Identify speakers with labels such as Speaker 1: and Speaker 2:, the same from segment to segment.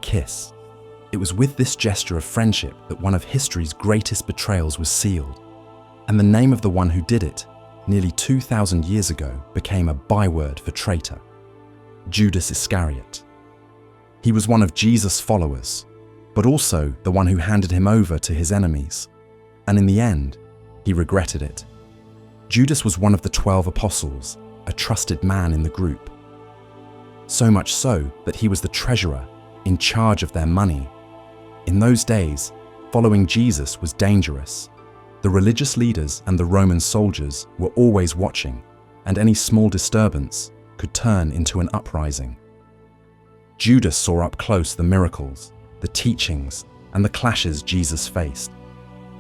Speaker 1: kiss. It was with this gesture of friendship that one of history's greatest betrayals was sealed. And the name of the one who did it, nearly 2,000 years ago, became a byword for traitor: Judas Iscariot. He was one of Jesus' followers, but also the one who handed him over to his enemies. And in the end, he regretted it. Judas was one of the 12 apostles, a trusted man in the group. So much so that he was the treasurer, in charge of their money. In those days, following Jesus was dangerous. The religious leaders and the Roman soldiers were always watching, and any small disturbance could turn into an uprising. Judas saw up close the miracles, the teachings, and the clashes Jesus faced.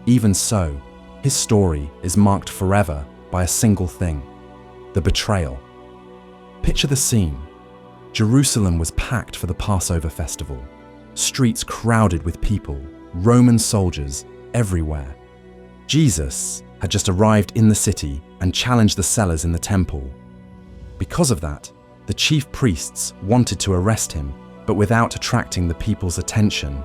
Speaker 1: Even so, his story is marked forever by a single thing: the betrayal. Picture the scene. Jerusalem was packed for the Passover festival. Streets crowded with people, Roman soldiers everywhere. Jesus had just arrived in the city and challenged the sellers in the temple. Because of that, the chief priests wanted to arrest him, but without attracting the people's attention.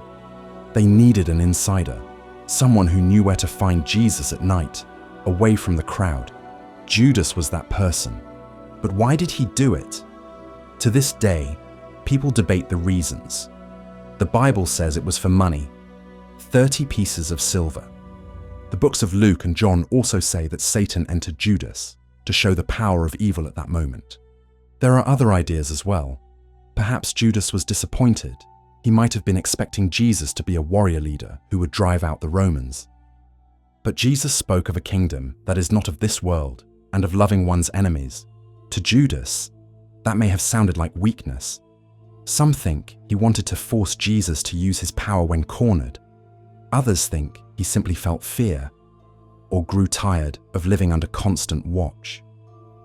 Speaker 1: They needed an insider, someone who knew where to find Jesus at night, away from the crowd. Judas was that person. But why did he do it? To this day, people debate the reasons. The Bible says it was for money, 30 pieces of silver. The books of Luke and John also say that Satan entered Judas to show the power of evil at that moment. There are other ideas as well. Perhaps Judas was disappointed. He might have been expecting Jesus to be a warrior leader who would drive out the Romans. But Jesus spoke of a kingdom that is not of this world and of loving one's enemies. To Judas, that may have sounded like weakness. Some think he wanted to force Jesus to use his power when cornered. Others think he simply felt fear or grew tired of living under constant watch.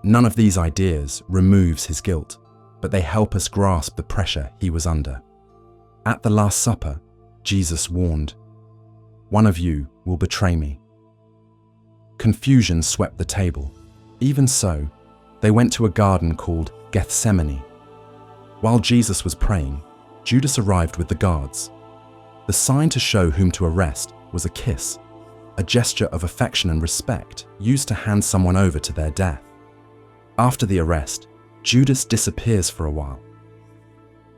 Speaker 1: None of these ideas removes his guilt, but they help us grasp the pressure he was under. At the Last Supper, Jesus warned, "One of you will betray me." Confusion swept the table. Even so, they went to a garden called Gethsemane. While Jesus was praying, Judas arrived with the guards. The sign to show whom to arrest was a kiss, a gesture of affection and respect used to hand someone over to their death. After the arrest, Judas disappears for a while.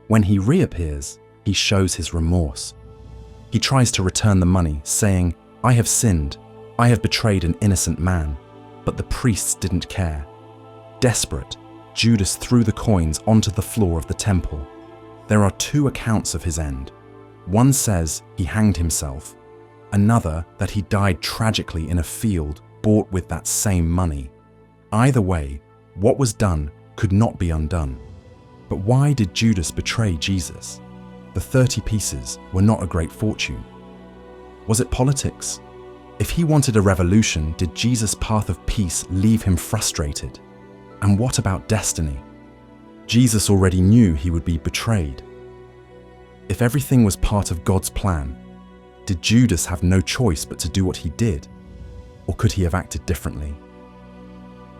Speaker 1: When he reappears, he shows his remorse. He tries to return the money, saying, "I have sinned. I have betrayed an innocent man." But the priests didn't care. Desperate, Judas threw the coins onto the floor of the temple. There are two accounts of his end. One says he hanged himself, another that he died tragically in a field bought with that same money. Either way, what was done could not be undone. But why did Judas betray Jesus? The 30 pieces were not a great fortune. Was it politics? If he wanted a revolution, did Jesus' path of peace leave him frustrated? And what about destiny? Jesus already knew he would be betrayed. If everything was part of God's plan, did Judas have no choice but to do what he did? Or could he have acted differently?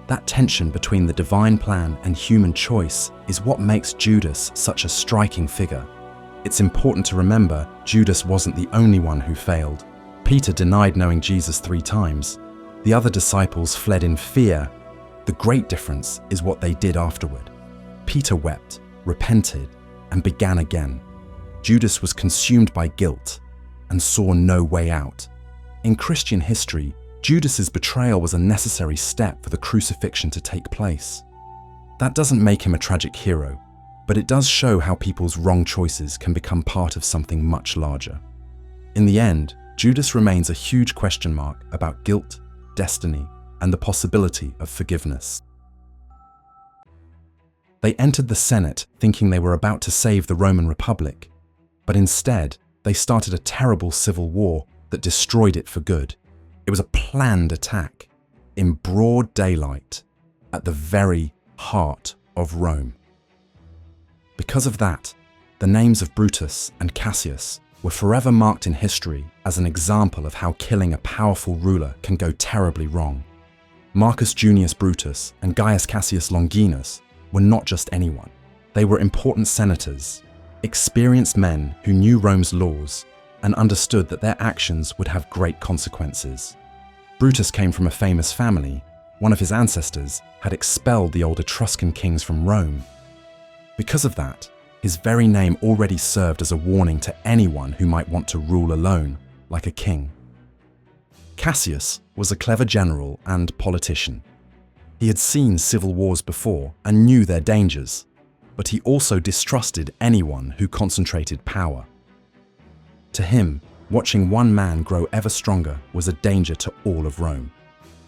Speaker 1: That tension between the divine plan and human choice is what makes Judas such a striking figure. It's important to remember Judas wasn't the only one who failed. Peter denied knowing Jesus 3 times. The other disciples fled in fear. The great difference is what they did afterward. Peter wept, repented, and began again. Judas was consumed by guilt and saw no way out. In Christian history, Judas's betrayal was a necessary step for the crucifixion to take place. That doesn't make him a tragic hero, but it does show how people's wrong choices can become part of something much larger. In the end, Judas remains a huge question mark about guilt, destiny, and the possibility of forgiveness. They entered the Senate thinking they were about to save the Roman Republic, but instead they started a terrible civil war that destroyed it for good. It was a planned attack, in broad daylight, at the very heart of Rome. Because of that, the names of Brutus and Cassius were forever marked in history as an example of how killing a powerful ruler can go terribly wrong. Marcus Junius Brutus and Gaius Cassius Longinus were not just anyone. They were important senators, experienced men who knew Rome's laws and understood that their actions would have great consequences. Brutus came from a famous family. One of his ancestors had expelled the old Etruscan kings from Rome. Because of that, his very name already served as a warning to anyone who might want to rule alone, like a king. Cassius was a clever general and politician. He had seen civil wars before and knew their dangers, but he also distrusted anyone who concentrated power. To him, watching one man grow ever stronger was a danger to all of Rome.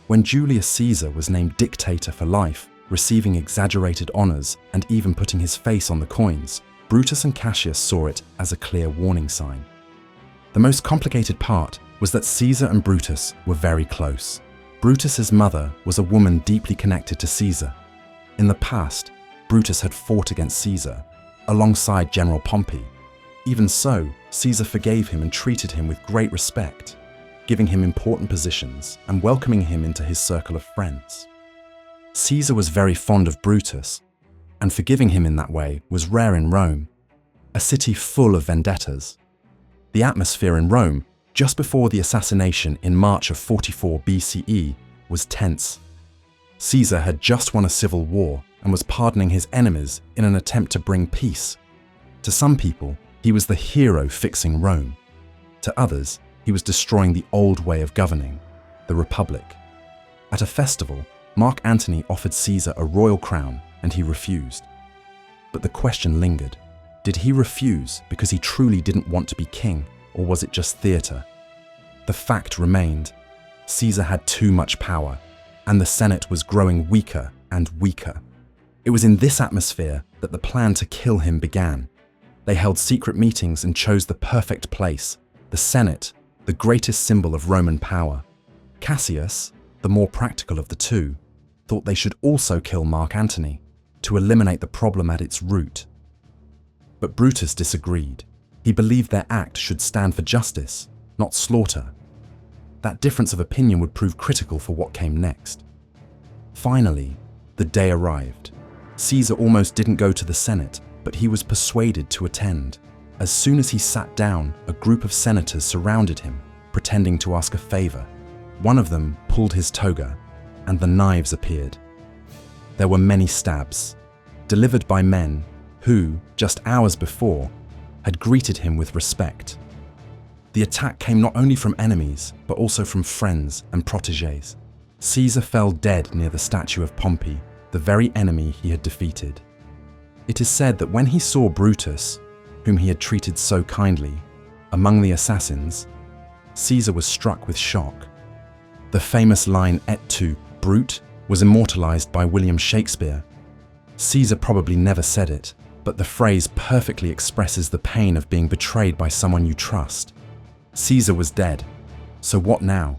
Speaker 1: When Julius Caesar was named dictator for life, receiving exaggerated honors and even putting his face on the coins, Brutus and Cassius saw it as a clear warning sign. The most complicated part was that Caesar and Brutus were very close. Brutus's mother was a woman deeply connected to Caesar. In the past, Brutus had fought against Caesar, alongside General Pompey. Even so, Caesar forgave him and treated him with great respect, giving him important positions and welcoming him into his circle of friends. Caesar was very fond of Brutus, and forgiving him in that way was rare in Rome, a city full of vendettas. The atmosphere in Rome, just before the assassination in March of 44 BCE, was tense. Caesar had just won a civil war and was pardoning his enemies in an attempt to bring peace. To some people, he was the hero fixing Rome. To others, he was destroying the old way of governing, the Republic. At a festival, Mark Antony offered Caesar a royal crown and he refused. But the question lingered. Did he refuse because he truly didn't want to be king, or was it just theatre? The fact remained. Caesar had too much power, and the Senate was growing weaker and weaker. It was in this atmosphere that the plan to kill him began. They held secret meetings and chose the perfect place, the Senate, the greatest symbol of Roman power. Cassius, the more practical of the two, thought they should also kill Mark Antony to eliminate the problem at its root. But Brutus disagreed. He believed their act should stand for justice, not slaughter. That difference of opinion would prove critical for what came next. Finally, the day arrived. Caesar almost didn't go to the Senate, but he was persuaded to attend. As soon as he sat down, a group of senators surrounded him, pretending to ask a favor. One of them pulled his toga, and the knives appeared. There were many stabs, delivered by men who, just hours before, had greeted him with respect. The attack came not only from enemies, but also from friends and protégés. Caesar fell dead near the statue of Pompey, the very enemy he had defeated. It is said that when he saw Brutus, whom he had treated so kindly, among the assassins, Caesar was struck with shock. The famous line "Et tu, Brute" was immortalized by William Shakespeare. Caesar probably never said it, but the phrase perfectly expresses the pain of being betrayed by someone you trust. Caesar was dead, so what now?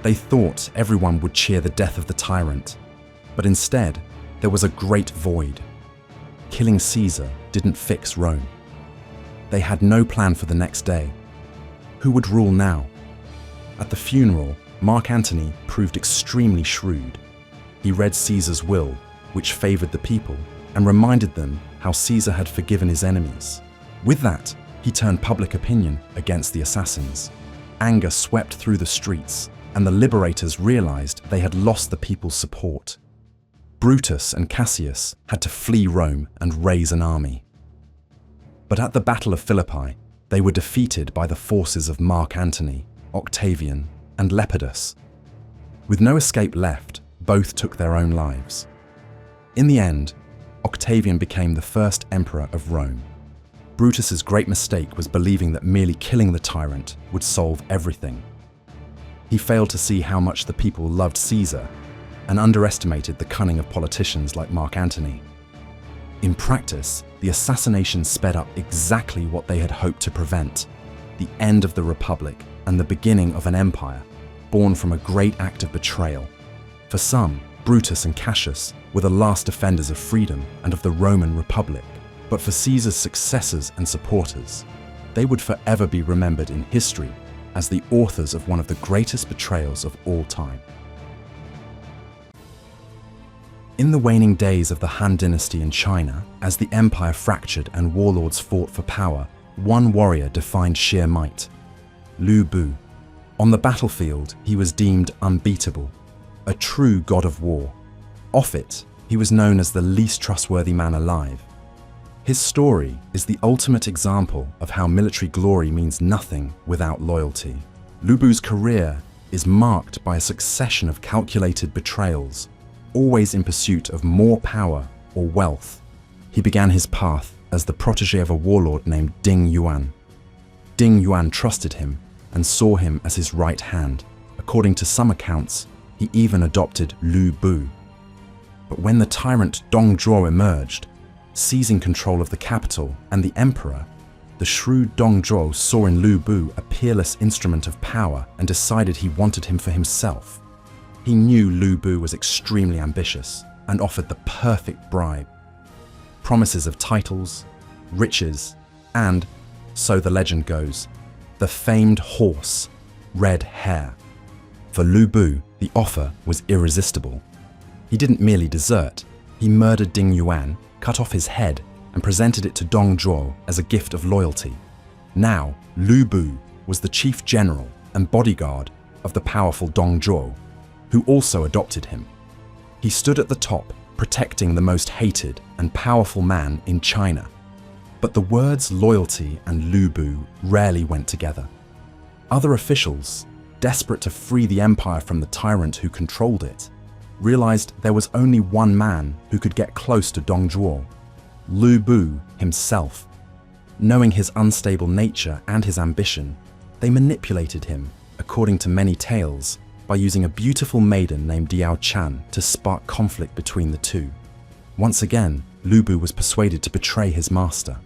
Speaker 1: They thought everyone would cheer the death of the tyrant, but instead, there was a great void. Killing Caesar didn't fix Rome. They had no plan for the next day. Who would rule now? At the funeral, Mark Antony proved extremely shrewd. He read Caesar's will, which favored the people, and reminded them how Caesar had forgiven his enemies. With that, he turned public opinion against the assassins. Anger swept through the streets, and the liberators realized they had lost the people's support. Brutus and Cassius had to flee Rome and raise an army. But at the Battle of Philippi, they were defeated by the forces of Mark Antony, Octavian, and Lepidus. With no escape left, both took their own lives. In the end, Octavian became the first emperor of Rome. Brutus's great mistake was believing that merely killing the tyrant would solve everything. He failed to see how much the people loved Caesar and underestimated the cunning of politicians like Mark Antony. In practice, the assassination sped up exactly what they had hoped to prevent: the end of the Republic and the beginning of an empire, born from a great act of betrayal. For some, Brutus and Cassius were the last defenders of freedom and of the Roman Republic. But for Caesar's successors and supporters, they would forever be remembered in history as the authors of one of the greatest betrayals of all time. In the waning days of the Han Dynasty in China, as the empire fractured and warlords fought for power, one warrior defined sheer might: Lu Bu. On the battlefield, he was deemed unbeatable, a true god of war. Off it, he was known as the least trustworthy man alive. His story is the ultimate example of how military glory means nothing without loyalty. Lu Bu's career is marked by a succession of calculated betrayals, always in pursuit of more power or wealth. He began his path as the protege of a warlord named Ding Yuan. Ding Yuan trusted him and saw him as his right hand. According to some accounts, he even adopted Lu Bu. But when the tyrant Dong Zhuo emerged, seizing control of the capital and the emperor, the shrewd Dong Zhuo saw in Lu Bu a peerless instrument of power and decided he wanted him for himself. He knew Lu Bu was extremely ambitious and offered the perfect bribe: promises of titles, riches, and, so the legend goes, the famed horse, red hair. For Lu Bu, the offer was irresistible. He didn't merely desert, he murdered Ding Yuan, cut off his head, and presented it to Dong Zhuo as a gift of loyalty. Now, Lu Bu was the chief general and bodyguard of the powerful Dong Zhuo, who also adopted him. He stood at the top, protecting the most hated and powerful man in China. But the words loyalty and Lu Bu rarely went together. Other officials, desperate to free the empire from the tyrant who controlled it, realized there was only one man who could get close to Dong Zhuo: Lu Bu himself. Knowing his unstable nature and his ambition, they manipulated him, according to many tales, by using a beautiful maiden named Diao Chan to spark conflict between the two. Once again, Lu Bu was persuaded to betray his master.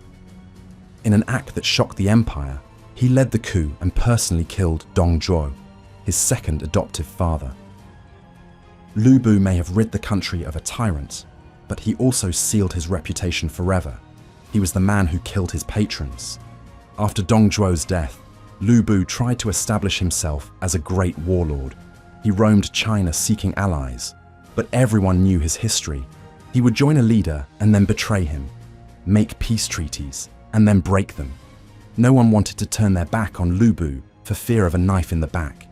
Speaker 1: In an act that shocked the empire, he led the coup and personally killed Dong Zhuo, his second adoptive father. Lu Bu may have rid the country of a tyrant, but he also sealed his reputation forever. He was the man who killed his patrons. After Dong Zhuo's death, Lu Bu tried to establish himself as a great warlord. He roamed China seeking allies, but everyone knew his history. He would join a leader and then betray him, make peace treaties, and then break them. No one wanted to turn their back on Lu Bu for fear of a knife in the back.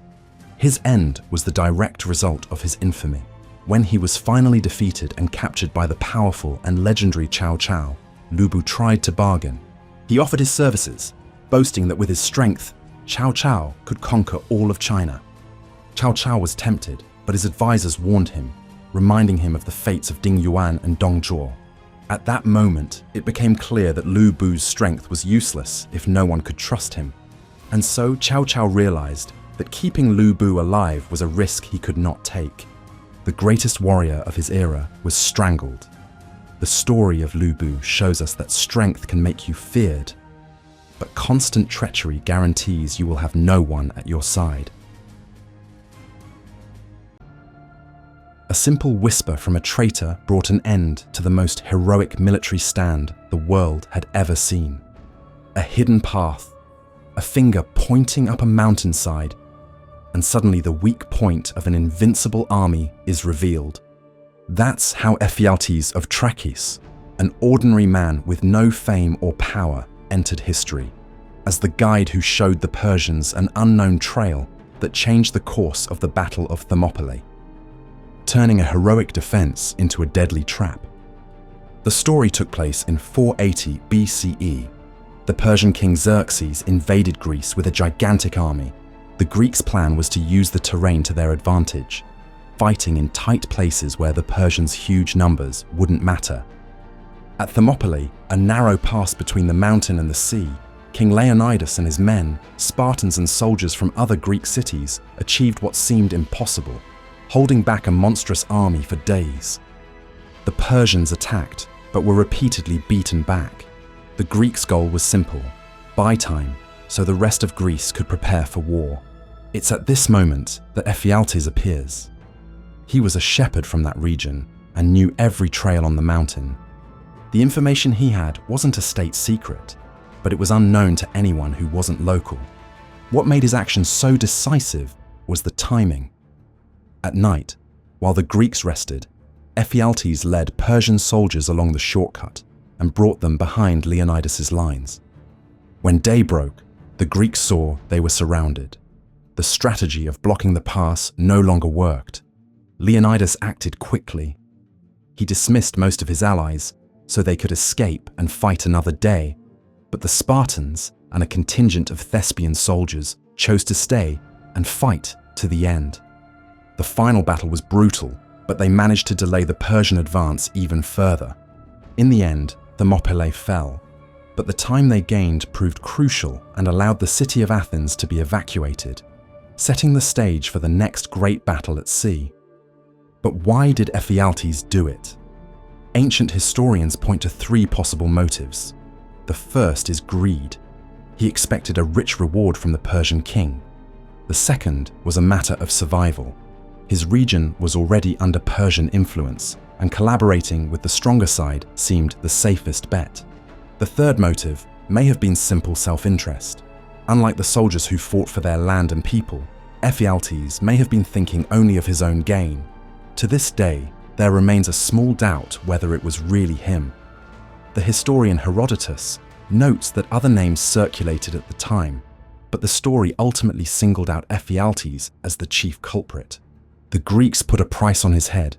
Speaker 1: His end was the direct result of his infamy. When he was finally defeated and captured by the powerful and legendary Cao Cao, Lu Bu tried to bargain. He offered his services, boasting that with his strength, Cao Cao could conquer all of China. Cao Cao was tempted, but his advisors warned him, reminding him of the fates of Ding Yuan and Dong Zhuo. At that moment, it became clear that Lu Bu's strength was useless if no one could trust him. And so Cao Cao realized that keeping Lu Bu alive was a risk he could not take. The greatest warrior of his era was strangled. The story of Lu Bu shows us that strength can make you feared, but constant treachery guarantees you will have no one at your side. A simple whisper from a traitor brought an end to the most heroic military stand the world had ever seen. A hidden path, a finger pointing up a mountainside, and suddenly the weak point of an invincible army is revealed. That's how Ephialtes of Trachis, an ordinary man with no fame or power, entered history, as the guide who showed the Persians an unknown trail that changed the course of the Battle of Thermopylae, turning a heroic defense into a deadly trap. The story took place in 480 BCE. The Persian king Xerxes invaded Greece with a gigantic army. The Greeks' plan was to use the terrain to their advantage, fighting in tight places where the Persians' huge numbers wouldn't matter. At Thermopylae, a narrow pass between the mountain and the sea, King Leonidas and his men, Spartans and soldiers from other Greek cities, achieved what seemed impossible, holding back a monstrous army for days. The Persians attacked, but were repeatedly beaten back. The Greeks' goal was simple: buy time, so the rest of Greece could prepare for war. It's at this moment that Ephialtes appears. He was a shepherd from that region and knew every trail on the mountain. The information he had wasn't a state secret, but it was unknown to anyone who wasn't local. What made his actions so decisive was the timing. At night, while the Greeks rested, Ephialtes led Persian soldiers along the shortcut and brought them behind Leonidas's lines. When day broke, the Greeks saw they were surrounded. The strategy of blocking the pass no longer worked. Leonidas acted quickly. He dismissed most of his allies so they could escape and fight another day, but the Spartans and a contingent of Thespian soldiers chose to stay and fight to the end. The final battle was brutal, but they managed to delay the Persian advance even further. In the end, Thermopylae fell, but the time they gained proved crucial and allowed the city of Athens to be evacuated, setting the stage for the next great battle at sea. But why did Ephialtes do it? Ancient historians point to three possible motives. The first is greed. He expected a rich reward from the Persian king. The second was a matter of survival. His region was already under Persian influence, and collaborating with the stronger side seemed the safest bet. The third motive may have been simple self-interest. Unlike the soldiers who fought for their land and people, Ephialtes may have been thinking only of his own gain. To this day, there remains a small doubt whether it was really him. The historian Herodotus notes that other names circulated at the time, but the story ultimately singled out Ephialtes as the chief culprit. The Greeks put a price on his head,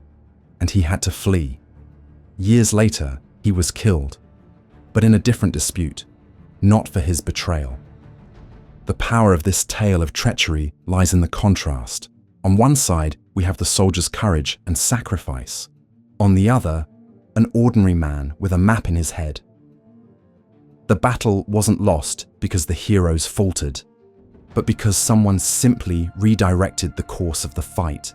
Speaker 1: and he had to flee. Years later, he was killed, but in a different dispute, not for his betrayal. The power of this tale of treachery lies in the contrast. On one side, we have the soldier's courage and sacrifice. On the other, an ordinary man with a map in his head. The battle wasn't lost because the heroes faltered, but because someone simply redirected the course of the fight.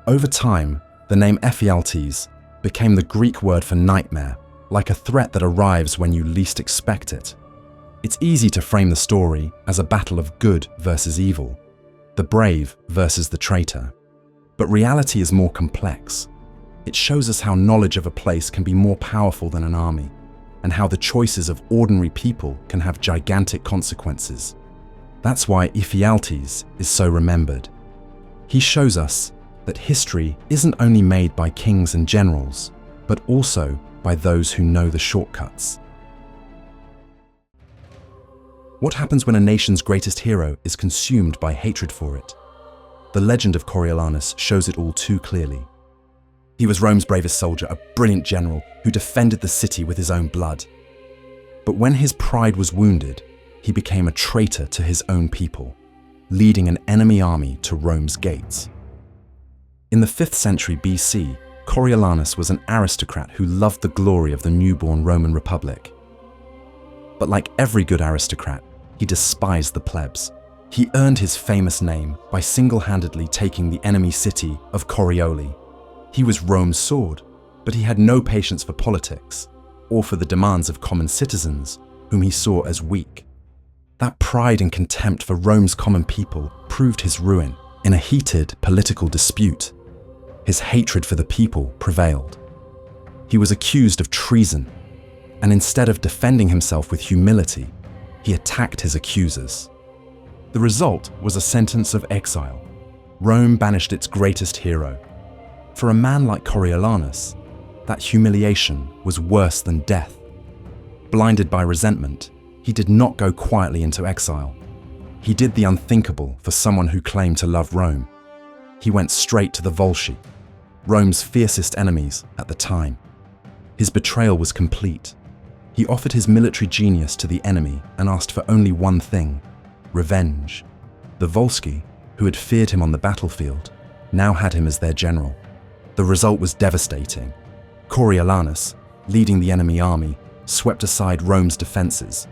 Speaker 1: Over time, the name Ephialtes became the Greek word for nightmare, like a threat that arrives when you least expect it. It's easy to frame the story as a battle of good versus evil, the brave versus the traitor. But reality is more complex. It shows us how knowledge of a place can be more powerful than an army, and how the choices of ordinary people can have gigantic consequences. That's why Ephialtes is so remembered. He shows us that history isn't only made by kings and generals, but also by those who know the shortcuts. What happens when a nation's greatest hero is consumed by hatred for it? The legend of Coriolanus shows it all too clearly. He was Rome's bravest soldier, a brilliant general who defended the city with his own blood. But when his pride was wounded, he became a traitor to his own people, leading an enemy army to Rome's gates. In the 5th century BC, Coriolanus was an aristocrat who loved the glory of the newborn Roman Republic. But like every good aristocrat, he despised the plebs. He earned his famous name by single-handedly taking the enemy city of Corioli. He was Rome's sword, but he had no patience for politics or for the demands of common citizens, whom he saw as weak. That pride and contempt for Rome's common people proved his ruin. In a heated political dispute, his hatred for the people prevailed. He was accused of treason, and instead of defending himself with humility, he attacked his accusers. The result was a sentence of exile. Rome banished its greatest hero. For a man like Coriolanus, that humiliation was worse than death. Blinded by resentment, he did not go quietly into exile. He did the unthinkable for someone who claimed to love Rome. He went straight to the Volsci, Rome's fiercest enemies at the time. His betrayal was complete. He offered his military genius to the enemy and asked for only one thing: revenge. The Volsci, who had feared him on the battlefield, now had him as their general. The result was devastating. Coriolanus, leading the enemy army, swept aside Rome's defenses.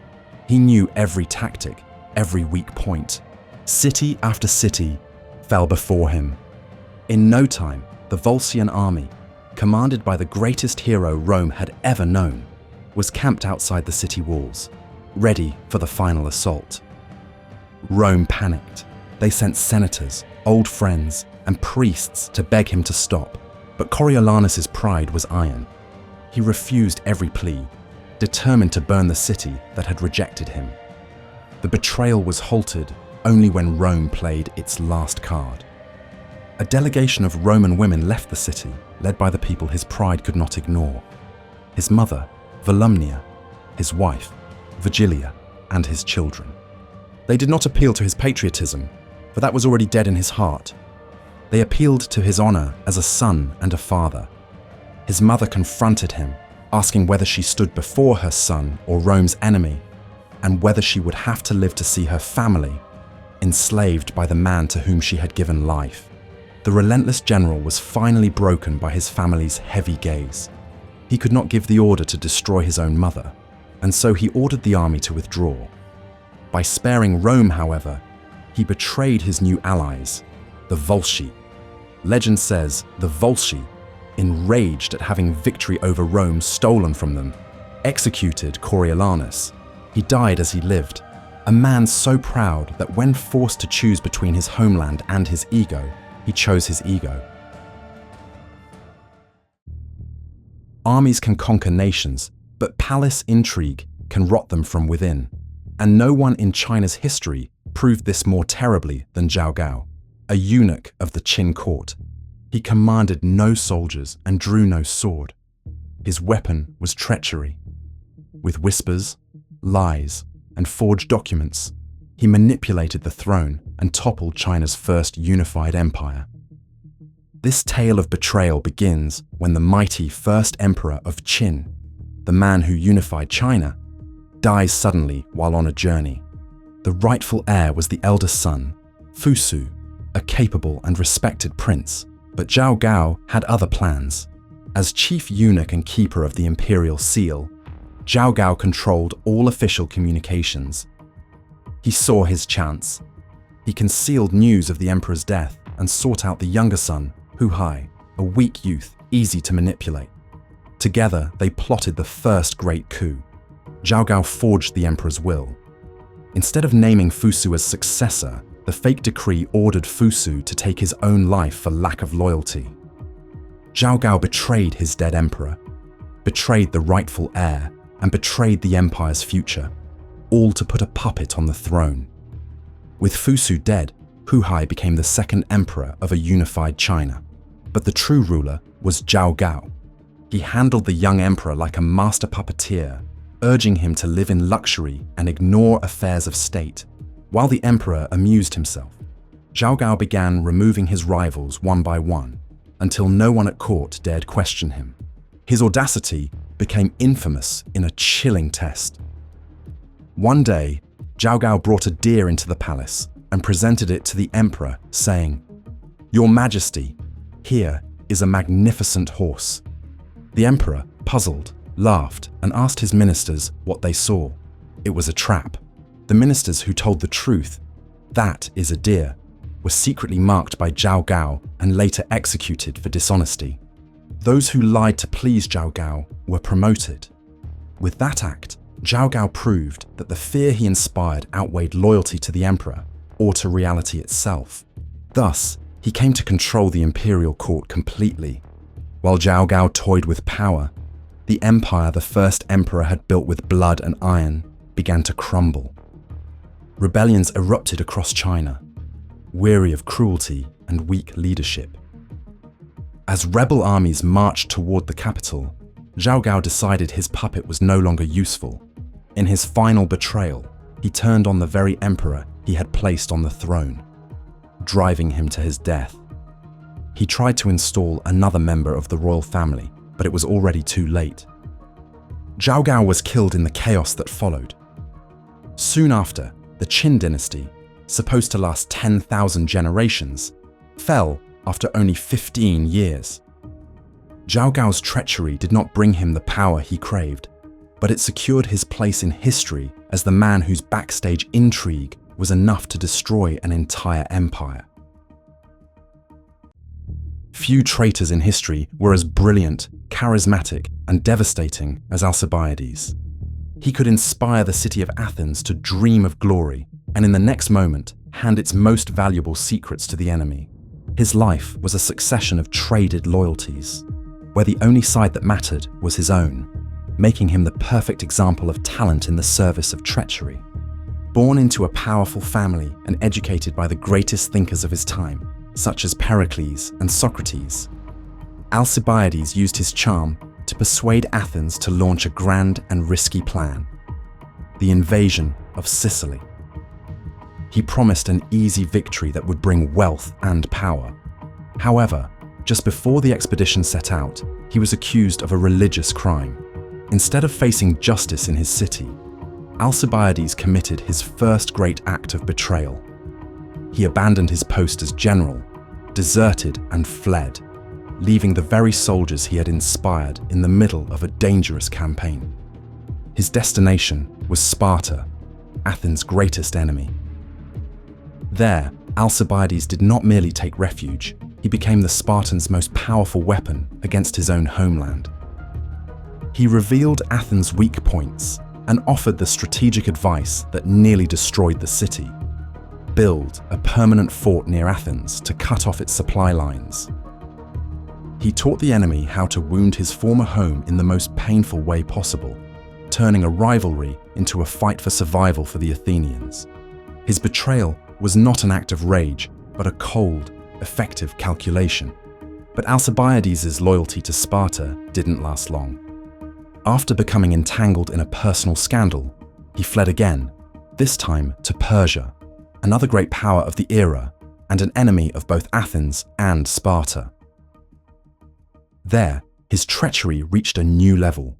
Speaker 1: He knew every tactic, every weak point. City after city fell before him. In no time, the Volscian army, commanded by the greatest hero Rome had ever known, was camped outside the city walls, ready for the final assault. Rome panicked. They sent senators, old friends, and priests to beg him to stop. But Coriolanus' pride was iron. He refused every plea, determined to burn the city that had rejected him. The betrayal was halted only when Rome played its last card. a delegation of Roman women left the city, led by the people his pride could not ignore. His mother, Volumnia, his wife, Vigilia, and his children. They did not appeal to his patriotism, for that was already dead in his heart. They appealed to his honor as a son and a father. His mother confronted him, asking whether she stood before her son or Rome's enemy, and whether she would have to live to see her family enslaved by the man to whom she had given life. The relentless general was finally broken by his family's heavy gaze. He could not give the order to destroy his own mother, and so he ordered the army to withdraw. By sparing Rome, however, he betrayed his new allies, the Volsci. Legend says the Volsci, enraged at having victory over Rome stolen from them, executed Coriolanus. He died as he lived, a man so proud that when forced to choose between his homeland and his ego, he chose his ego. Armies can conquer nations, but palace intrigue can rot them from within. And no one in China's history proved this more terribly than Zhao Gao, a eunuch of the Qin court. He commanded no soldiers and drew no sword. His weapon was treachery. With whispers, lies, and forged documents, he manipulated the throne and toppled China's first unified empire. This tale of betrayal begins when the mighty first emperor of Qin, the man who unified China, dies suddenly while on a journey. The rightful heir was the eldest son, Fusu, a capable and respected prince, but Zhao Gao had other plans. As chief eunuch and keeper of the imperial seal, Zhao Gao controlled all official communications. He saw his chance. He concealed news of the emperor's death and sought out the younger son, Hu Hai, a weak youth, easy to manipulate. Together, they plotted the first great coup. Zhao Gao forged the emperor's will. Instead of naming Fusu as successor, the fake decree ordered Fusu to take his own life for lack of loyalty. Zhao Gao betrayed his dead emperor, betrayed the rightful heir, and betrayed the empire's future, all to put a puppet on the throne. With Fusu dead, Hu Hai became the second emperor of a unified China. But the true ruler was Zhao Gao. He handled the young emperor like a master puppeteer, urging him to live in luxury and ignore affairs of state. While the emperor amused himself, Zhao Gao began removing his rivals one by one, until no one at court dared question him. His audacity became infamous in a chilling test. One day, Zhao Gao brought a deer into the palace and presented it to the emperor, saying, "Your Majesty, here is a magnificent horse." The emperor, puzzled, laughed and asked his ministers what they saw. It was a trap. The ministers who told the truth, "That is a deer," were secretly marked by Zhao Gao and later executed for dishonesty. Those who lied to please Zhao Gao were promoted. With that act, Zhao Gao proved that the fear he inspired outweighed loyalty to the emperor or to reality itself. Thus, he came to control the imperial court completely. While Zhao Gao toyed with power, the empire the first emperor had built with blood and iron began to crumble. Rebellions erupted across China, weary of cruelty and weak leadership. As rebel armies marched toward the capital, Zhao Gao decided his puppet was no longer useful. In his final betrayal, he turned on the very emperor he had placed on the throne, driving him to his death. He tried to install another member of the royal family, but it was already too late. Zhao Gao was killed in the chaos that followed. Soon after, the Qin dynasty, supposed to last 10,000 generations, fell after only 15 years. Zhao Gao's treachery did not bring him the power he craved, but it secured his place in history as the man whose backstage intrigue was enough to destroy an entire empire. Few traitors in history were as brilliant, charismatic, and devastating as Alcibiades. He could inspire the city of Athens to dream of glory, and in the next moment, hand its most valuable secrets to the enemy. His life was a succession of traded loyalties, where the only side that mattered was his own, making him the perfect example of talent in the service of treachery. Born into a powerful family and educated by the greatest thinkers of his time, such as Pericles and Socrates. Alcibiades used his charm to persuade Athens to launch a grand and risky plan: the invasion of Sicily. He promised an easy victory that would bring wealth and power. However, just before the expedition set out, he was accused of a religious crime. Instead of facing justice in his city, Alcibiades committed his first great act of betrayal. He abandoned his post as general, deserted and fled, leaving the very soldiers he had inspired in the middle of a dangerous campaign. His destination was Sparta, Athens' greatest enemy. There, Alcibiades did not merely take refuge, he became the Spartans' most powerful weapon against his own homeland. He revealed Athens' weak points and offered the strategic advice that nearly destroyed the city: build a permanent fort near Athens to cut off its supply lines. He taught the enemy how to wound his former home in the most painful way possible, turning a rivalry into a fight for survival for the Athenians. His betrayal was not an act of rage, but a cold, effective calculation. But Alcibiades' loyalty to Sparta didn't last long. After becoming entangled in a personal scandal, he fled again, this time to Persia, another great power of the era and an enemy of both Athens and Sparta. There, his treachery reached a new level.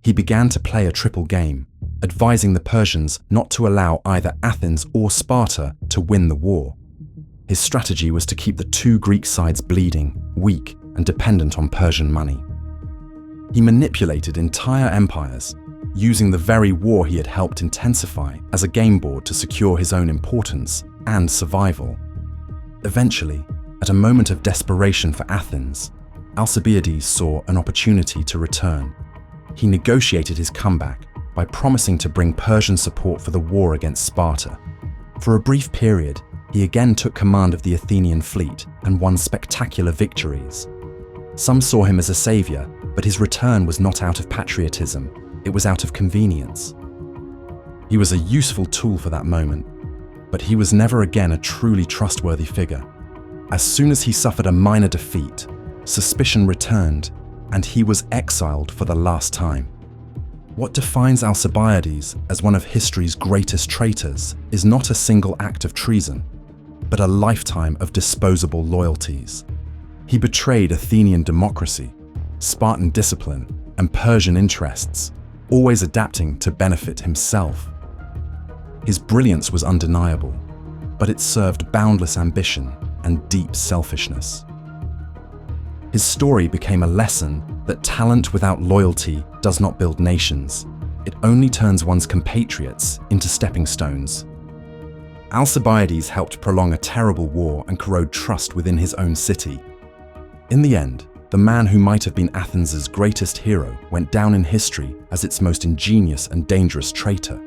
Speaker 1: He began to play a triple game, advising the Persians not to allow either Athens or Sparta to win the war. His strategy was to keep the two Greek sides bleeding, weak, and dependent on Persian money. He manipulated entire empires, using the very war he had helped intensify as a game board to secure his own importance and survival. Eventually, at a moment of desperation for Athens, Alcibiades saw an opportunity to return. He negotiated his comeback by promising to bring Persian support for the war against Sparta. For a brief period, he again took command of the Athenian fleet and won spectacular victories. Some saw him as a savior, but his return was not out of patriotism, it was out of convenience. He was a useful tool for that moment, but he was never again a truly trustworthy figure. As soon as he suffered a minor defeat, suspicion returned, and he was exiled for the last time. What defines Alcibiades as one of history's greatest traitors is not a single act of treason, but a lifetime of disposable loyalties. He betrayed Athenian democracy, Spartan discipline, and Persian interests, always adapting to benefit himself. His brilliance was undeniable, but it served boundless ambition and deep selfishness. His story became a lesson that talent without loyalty does not build nations. It only turns one's compatriots into stepping stones. Alcibiades helped prolong a terrible war and corrode trust within his own city. In the end, the man who might have been Athens' greatest hero went down in history as its most ingenious and dangerous traitor.